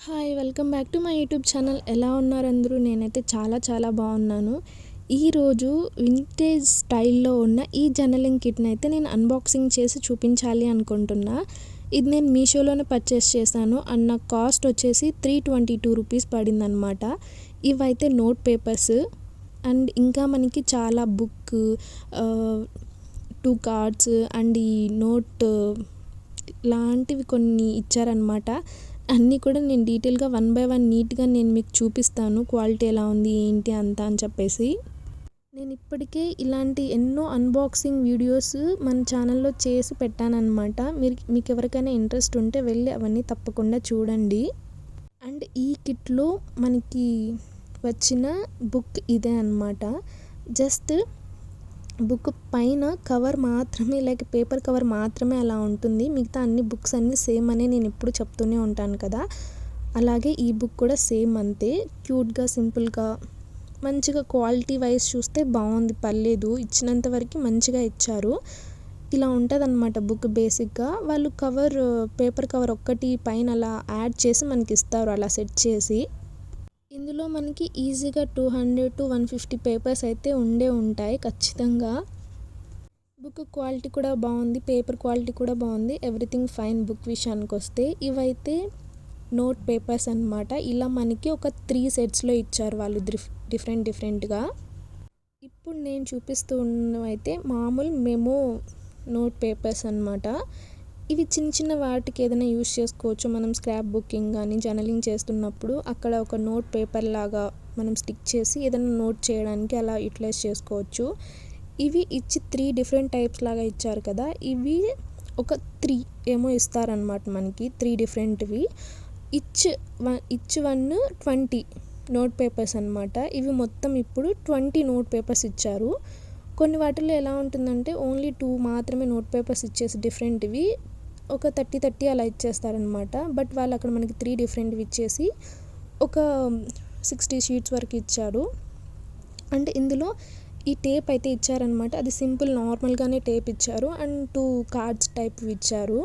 Hi welcome back to my YouTube channel. ఎలా ఉన్నారు అందరూ? నేనైతే చాలా బాగున్నాను. ఈరోజు వింటేజ్ స్టైల్లో ఉన్న ఈ జర్నలింగ్ కిట్ని అయితే నేను అన్బాక్సింగ్ చేసి చూపించాలి అనుకుంటున్నా. ఇది నేను మీషోలోనే పర్చేస్ చేశాను అండ్ నాకు కాస్ట్ వచ్చేసి 322 రూపీస్ పడిందనమాట. ఇవైతే నోట్ పేపర్స్ అండ్ ఇంకా మనకి చాలా బుక్ 2 కార్డ్స్ అండ్ ఈ నోట్ లాంటివి కొన్ని ఇచ్చారనమాట. అన్నీ కూడా నేను డీటెయిల్గా 1 బై 1 నీట్గా నేను మీకు చూపిస్తాను, క్వాలిటీ ఎలా ఉంది ఏంటి అంతా అని చెప్పేసి. నేను ఇప్పటికే ఇలాంటి ఎన్నో అన్బాక్సింగ్ వీడియోస్ మన ఛానల్లో చేసి పెట్టానన్నమాట. మీకు ఎవరికైనా ఇంట్రెస్ట్ ఉంటే వెళ్ళి అవన్నీ తప్పకుండా చూడండి. అండ్ ఈ కిట్లో మనకి వచ్చిన బుక్ ఇదే అన్నమాట. జస్ట్ బుక్ పైన కవర్ మాత్రమే, లైక్ పేపర్ కవర్ మాత్రమే అలా ఉంటుంది. మిగతా అన్ని బుక్స్ అన్నీ సేమ్ అనే నేను ఎప్పుడు చెప్తూనే ఉంటాను కదా, అలాగే ఈ బుక్ కూడా సేమ్ అంతే. క్యూట్గా సింపుల్గా మంచిగా క్వాలిటీ వైజ్ చూస్తే బాగుంది, పర్లేదు, ఇచ్చినంత వరకు మంచిగా ఇచ్చారు. ఇలా ఉంటుంది అన్నమాట బుక్. బేసిక్గా వాళ్ళు పేపర్ కవర్ ఒక్కటి పైన అలా యాడ్ చేసి మనకి ఇస్తారు, అలా సెట్ చేసి. ఇందులో మనకి ఈజీగా 200 to 150 పేపర్స్ అయితే ఉంటాయి ఖచ్చితంగా. బుక్ క్వాలిటీ కూడా బాగుంది, పేపర్ క్వాలిటీ కూడా బాగుంది, ఎవ్రీథింగ్ ఫైన్ బుక్ విషయానికి వస్తే. ఇవైతే నోట్ పేపర్స్ అన్నమాట. ఇలా మనకి ఒక 3 సెట్స్లో ఇచ్చారు వాళ్ళు డిఫరెంట్గా. ఇప్పుడు నేను చూపిస్తూ ఉన్నవైతే మామూలు మెమో నోట్ పేపర్స్ అన్నమాట. ఇవి చిన్న వాటికి ఏదైనా యూస్ చేసుకోవచ్చు. మనం స్క్రాప్ బుకింగ్ కానీ జర్నలింగ్ చేస్తున్నప్పుడు అక్కడ ఒక నోట్ పేపర్ లాగా మనం స్టిక్ చేసి ఏదైనా నోట్ చేయడానికి అలా యూటిలైజ్ చేసుకోవచ్చు. ఇవి 3 డిఫరెంట్ టైప్స్ లాగా ఇచ్చారు కదా, ఇవి ఒక 3 ఏమో ఇస్తారనమాట మనకి, 3 డిఫరెంట్వి. ఇచ్ 20 నోట్ పేపర్స్ అనమాట. ఇవి మొత్తం ఇప్పుడు 20 నోట్ పేపర్స్ ఇచ్చారు. కొన్ని వాటిల్లో ఎలా ఉంటుందంటే ఓన్లీ 2 మాత్రమే నోట్ పేపర్స్ ఇచ్చేసి డిఫరెంట్వి ఒక 30 అలా ఇచ్చేస్తారనమాట. బట్ వాళ్ళు అక్కడ మనకి 3 డిఫరెంట్వి ఇచ్చేసి ఒక 60 షీట్స్ వరకు ఇచ్చారు. అండ్ ఇందులో ఈ టేప్ అయితే ఇచ్చారనమాట. అది సింపుల్ నార్మల్గానే టేప్ ఇచ్చారు అండ్ 2 కార్డ్స్ టైప్వి ఇచ్చారు.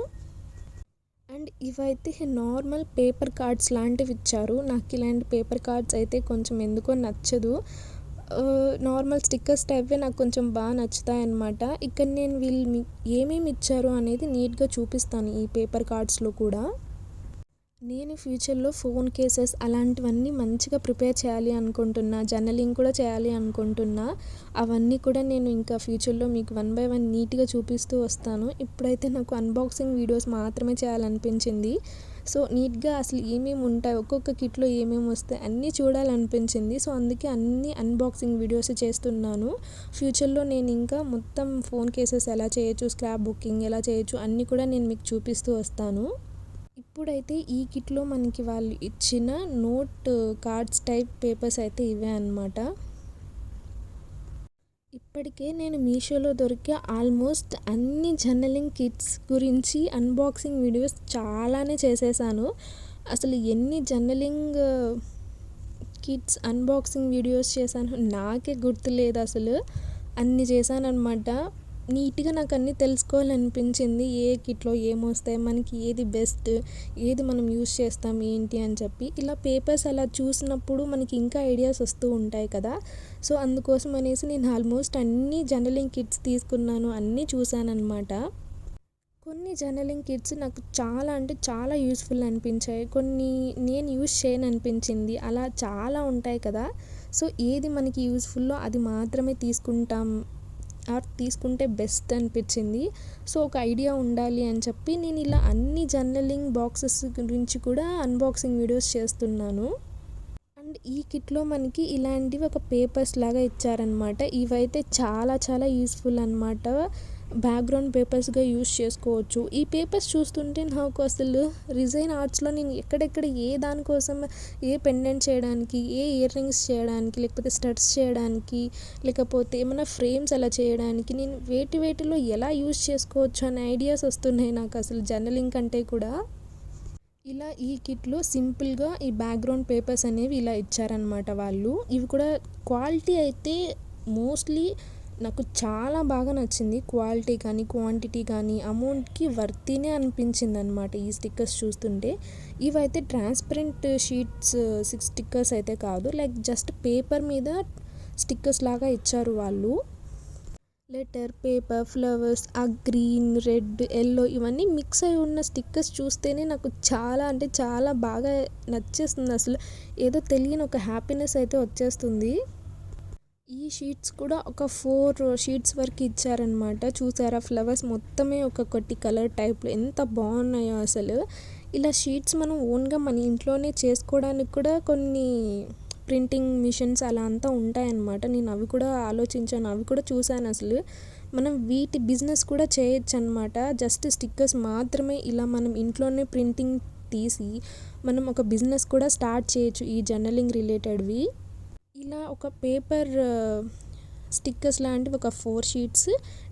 అండ్ ఇవైతే నార్మల్ పేపర్ కార్డ్స్ లాంటివి ఇచ్చారు. నాకు ఇలాంటి పేపర్ కార్డ్స్ అయితే కొంచెం ఎందుకో నచ్చదు. నార్మల్ స్టిక్కర్స్ టైప్వే నాకు కొంచెం బాగా నచ్చుతాయి అన్నమాట. ఇక్కడ నేను వీళ్ళు ఏమేమి ఇచ్చారు అనేది నీట్గా చూపిస్తాను ఈ పేపర్ కార్డ్స్లో కూడా. నేను ఫ్యూచర్లో ఫోన్ కేసెస్ అలాంటివన్నీ మంచిగా ప్రిపేర్ చేయాలి అనుకుంటున్నా, జర్నలింగ్ కూడా చేయాలి అనుకుంటున్నా. అవన్నీ కూడా నేను ఇంకా ఫ్యూచర్లో మీకు 1 బై 1 నీట్గా చూపిస్తూ వస్తాను. ఇప్పుడైతే నాకు అన్బాక్సింగ్ వీడియోస్ మాత్రమే చేయాలనిపించింది. సో నీట్గా అసలు ఏమేమి ఉంటాయి, ఒక్కొక్క కిట్లో ఏమేమి వస్తాయి అన్నీ చూడాలనిపించింది. సో అందుకే అన్ని అన్బాక్సింగ్ వీడియోస్ చేస్తున్నాను. ఫ్యూచర్లో నేను ఇంకా మొత్తం ఫోన్ కేసెస్ ఎలా చేయొచ్చు, స్క్రాప్ బుకింగ్ ఎలా చేయొచ్చు అన్నీ కూడా నేను మీకు చూపిస్తూ వస్తాను. ఇప్పుడైతే ఈ కిట్లో మనకి వాళ్ళు ఇచ్చిన నోట్ కార్డ్స్ టైప్ పేపర్స్ అయితే ఇవే అన్నమాట. ఇప్పటికే నేను మీషోలో దొరికే ఆల్మోస్ట్ అన్ని జర్నలింగ్ కిట్స్ గురించి అన్బాక్సింగ్ వీడియోస్ చాలానే చేసేసాను. అసలు ఎన్ని జర్నలింగ్ కిట్స్ అన్బాక్సింగ్ వీడియోస్ చేశాను నాకే గుర్తులేదు, అసలు అన్ని చేశాను అనమాట. నీట్గా నాకు అన్నీ తెలుసుకోవాలనిపించింది, ఏ కిట్లో ఏమొస్తాయి, మనకి ఏది బెస్ట్, ఏది మనం యూస్ చేస్తాం ఏంటి అని చెప్పి. ఇలా పేపర్స్ అలా చూసినప్పుడు మనకి ఇంకా ఐడియాస్ వస్తూ ఉంటాయి కదా. సో అందుకోసం అనేసి నేను ఆల్మోస్ట్ అన్ని జర్నలింగ్ కిట్స్ తీసుకున్నాను, అన్నీ చూశానమాట. కొన్ని జర్నలింగ్ కిట్స్ నాకు చాలా అంటే చాలా యూస్ఫుల్ అనిపించాయి, కొన్ని నేను యూస్ చేయను అనిపించింది. అలా చాలా ఉంటాయి కదా. సో ఏది మనకి యూస్ఫుల్లో అది మాత్రమే తీసుకుంటే బెస్ట్ అనిపించింది. సో ఒక ఐడియా ఉండాలి అని చెప్పి నేను ఇలా అన్ని జర్నలింగ్ బాక్సెస్ గురించి కూడా అన్బాక్సింగ్ వీడియోస్ చేస్తున్నాను. అండ్ ఈ కిట్లో మనకి ఇలాంటివి ఒక పేపర్స్ లాగా ఇచ్చారనమాట. ఇవైతే చాలా యూస్ఫుల్ అనమాట, బ్యాక్గ్రౌండ్ పేపర్స్గా యూస్ చేసుకోవచ్చు. ఈ పేపర్స్ చూస్తుంటే నాకు అసలు రిజైన్ ఆర్ట్స్లో నేను ఎక్కడెక్కడ ఏ దానికోసం, ఏ పెండెంట్ చేయడానికి, ఏ ఇయర్ రింగ్స్ చేయడానికి, లేకపోతే స్టడ్స్ చేయడానికి, లేకపోతే ఏమైనా ఫ్రేమ్స్ అలా చేయడానికి నేను వేటిలో ఎలా యూస్ చేసుకోవచ్చు అనే ఐడియాస్ వస్తున్నాయి నాకు అసలు జర్నలింగ్ కంటే కూడా. ఇలా ఈ కిట్లో సింపుల్గా ఈ బ్యాక్గ్రౌండ్ పేపర్స్ అనేవి ఇలా ఇచ్చారనమాట వాళ్ళు. ఇవి కూడా క్వాలిటీ అయితే మోస్ట్లీ నాకు చాలా బాగా నచ్చింది. క్వాలిటీ కానీ, క్వాంటిటీ కానీ, అమౌంట్‌కి వర్తీనే అనిపించిందనమాట ఈ స్టిక్కర్స్ చూస్తుంటే. ఇవైతే ట్రాన్స్‌పరెంట్ షీట్స్ 6 స్టిక్కర్స్ అయితే కాదు. లైక్ జస్ట్ పేపర్ మీద స్టిక్కర్స్ లాగా ఇచ్చారు వాళ్ళు. లెటర్, పేపర్, ఫ్లవర్స్, ఆ గ్రీన్, రెడ్, యెల్లో ఇవన్నీ మిక్స్ అయి ఉన్న స్టిక్కర్స్ చూస్తేనే నాకు చాలా అంటే చాలా బాగా నచ్చేస్తుంది అసలు. ఏదో తెలియని ఒక హ్యాపీనెస్ అయితే వచ్చేస్తుంది. ఈ షీట్స్ కూడా ఒక 4 షీట్స్ వరకు ఇచ్చారనమాట. చూసారా ఫ్లవర్స్ మొత్తమే ఒక్కొక్కటి కలర్ టైప్‌లో ఎంత బాగున్నాయో అసలు. ఇలా షీట్స్ మనం ఓన్‌గా మన ఇంట్లోనే చేసుకోవడానికి కూడా కొన్ని ప్రింటింగ్ మిషన్స్ అలా అంతా ఉంటాయన్నమాట. నేను అవి కూడా ఆలోచించాను. అవి కూడా చూసాను అసలు. మనం వీటి బిజినెస్ కూడా చేయొచ్చనమాట. జస్ట్ స్టిక్కర్స్ మాత్రమే ఇలా మనం ఇంట్లోనే ప్రింటింగ్ తీసి మనం ఒక బిజినెస్ కూడా స్టార్ట్ చేయొచ్చు ఈ జర్నలింగ్ రిలేటెడ్‌వి. ఇలా ఒక పేపర్ స్టిక్కర్స్ లాంటివి ఒక 4 షీట్స్,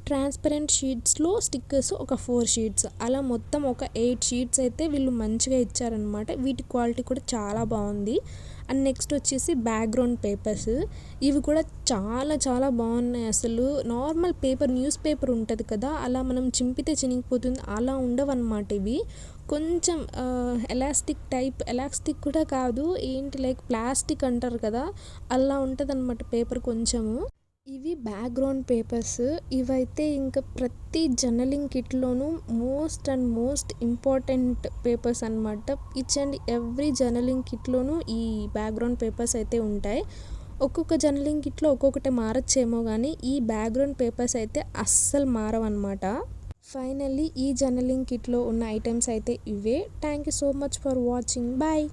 ట్రాన్స్పరెంట్ షీట్స్‌లో స్టిక్కర్స్ ఒక 4 షీట్స్ అలా మొత్తం ఒక 8 షీట్స్ అయితే వీళ్ళు మంచిగా ఇచ్చారనమాట. వీటి క్వాలిటీ కూడా చాలా బాగుంది. అండ్ నెక్స్ట్ వచ్చేసి బ్యాక్‌గ్రౌండ్ పేపర్స్. ఇవి కూడా చాలా చాలా బాగున్నాయి అసలు. నార్మల్ పేపర్ న్యూస్ పేపర్ ఉంటుంది కదా, అలా మనం చింపితే చినిగిపోతుంది అలా ఉండవన్నమాట ఇవి. కొంచెం ఎలాస్టిక్ కూడా కాదు, ఏంటి లైక్ ప్లాస్టిక్ అంటారు కదా, అలా ఉంటుందన్నమాట పేపర్ కొంచెము. ఇవి బ్యాక్‌గ్రౌండ్ పేపర్స్. ఇవైతే ఇంకా ప్రతి జర్నలింగ్ కిట్‌లోనూ మోస్ట్ ఇంపార్టెంట్ పేపర్స్ అనమాట. ఈచ్ అండ్ ఎవ్రీ జర్నలింగ్ కిట్‌లోనూ ఈ బ్యాక్‌గ్రౌండ్ పేపర్స్ అయితే ఉంటాయి. ఒక్కొక్క జర్నలింగ్ కిట్‌లో ఒక్కొక్కటి మారచ్చేమో కానీ ఈ బ్యాక్‌గ్రౌండ్ పేపర్స్ అయితే అస్సలు మారవన్నమాట. ఫైనల్లీ ఈ జర్నలింగ్ కిట్‌లో ఉన్న ఐటెమ్స్ అయితే ఇవే. Thank you so much for watching. Bye.